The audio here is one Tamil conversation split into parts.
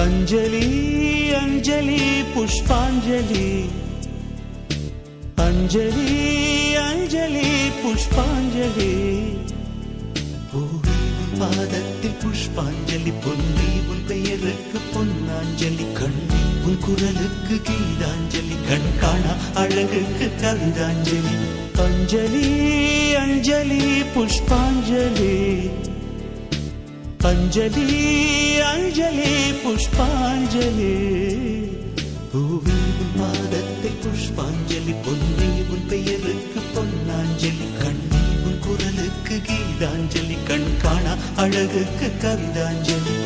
अंजलि अंजलि पुष्पांजलि अंजलि अंजलि पुष्पांजलि பாதத்தில் புஷ்பாஞ்சலி பொன்னி உன் பெயருக்கு பொன்னாஞ்சலி கண்ணி உன் குரலுக்கு கீதாஞ்சலி கண் காணா அழகுக்கு கவிதாஞ்சலி अंजलि अंजलि पुष्पांजलि अंजलि अंजलि पुष्पांजलि பூவி உன் பாதத்தில் புஷ்பாஞ்சலி பொன்னி உன் பெயருக்கு பொன்னாஞ்சலி கண்ணி உன் குரலுக்கு கீதாஞ்சலி கண் காணா அழகுக்கு கவிதாஞ்சலி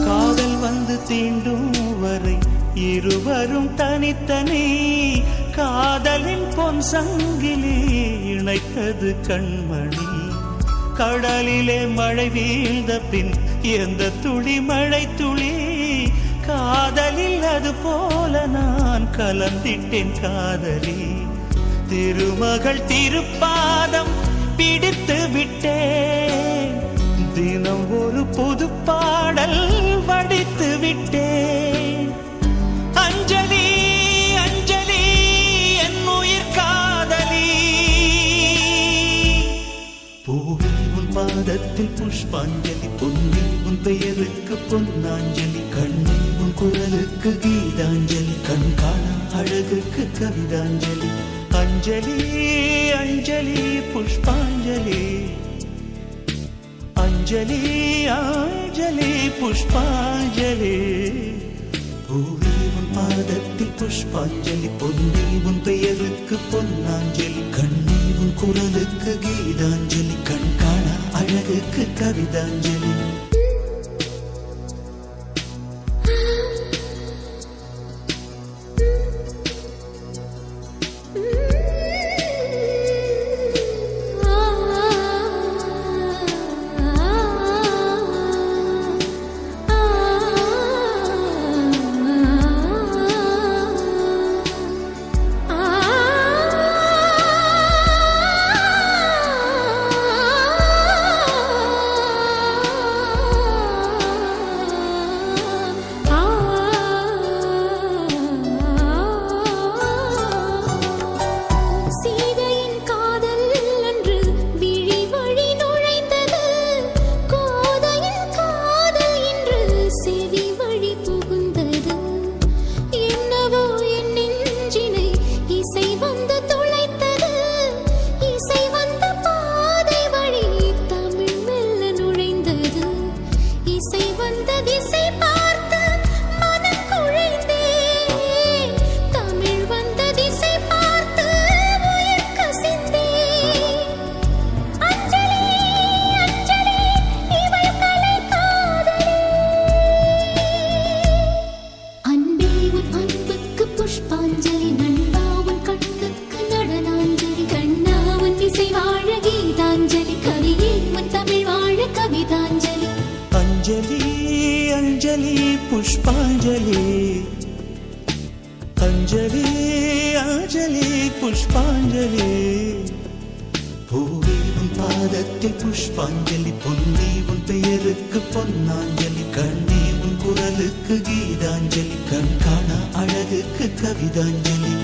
காதல் வந்து தீண்டும் வரை இருவரும் தனித்தனி காதலின் பொன் சங்கிலி இணைத்தது கண்மணி கடலிலே மழை வீழ்ந்த பின் எந்த துளி மழை துளி காதலில் அது போல நான் கலந்திட்டேன் காதலி திருமகள் திருப்பாதம் பிடித்து விட்டேன் தினம் ஒரு புது பாடல் வடித்து விட்டேன் அஞ்சலி அஞ்சலி என் உயிர் காதலி பூவி உன் பாதத்தில் புஷ்பாஞ்சலி பொன்னி உன் பெயருக்கு பொன்னாஞ்சலி கண்ணி உன் குரலுக்கு கீதாஞ்சலி கண் காணா அழகுக்கு கவிதாஞ்சலி अंजलि अंजलि पुष्पांजलि अंजलि अंजलि पुष्पांजलि பூவி உன் பாதத்தில் புஷ்பாஞ்சலி பொன்னி உன் பெயருக்கு பொன்னாஞ்சலி கண்ணி உன் குரலுக்கு கீதாஞ்சலி கண் காணா அழகுக்கு கவிதாஞ்சலி अंजलि अंजलि पुष्पांजलि अंजलि अंजलि पुष्पांजलि பூவி உன் பாதத்தில் புஷ்பாஞ்சலி பொன்னி உன் பெயருக்கு பொன்னாஞ்சலி கண்ணி உன் குரலுக்கு கீதாஞ்சலி கண் காணா அழகுக்கு கவிதாஞ்சலி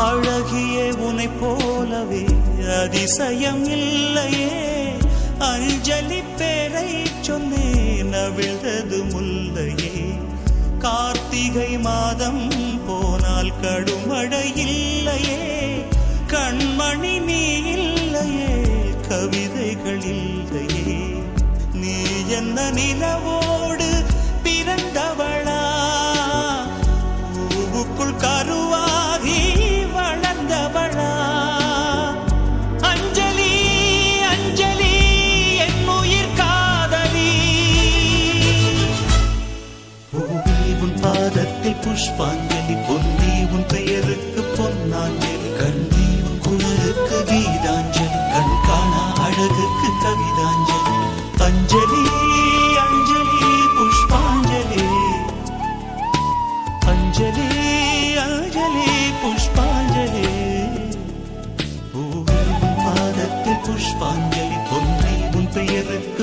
அழகியே உனை போலவே அதிசயம் இல்லையே அஞ்சலி பேரை சொன்னேன் அவிழ்ந்தது முல்லையே கார்த்திகை மாதம் போனால் கடுமழை இல்லையே கண்மணி நீ இல்லையே கவிதைகள் இல்லையே நீ என்ன நிலவோடு பிறந்தவளா அஞ்சலி அஞ்சலி புஷ்பாஞ்சலி அஞ்சலி அஞ்சலி புஷ்பாஞ்சலி பூவே பாதத்தில் புஷ்பாஞ்சலி பொன்னி உன் பெயருக்கு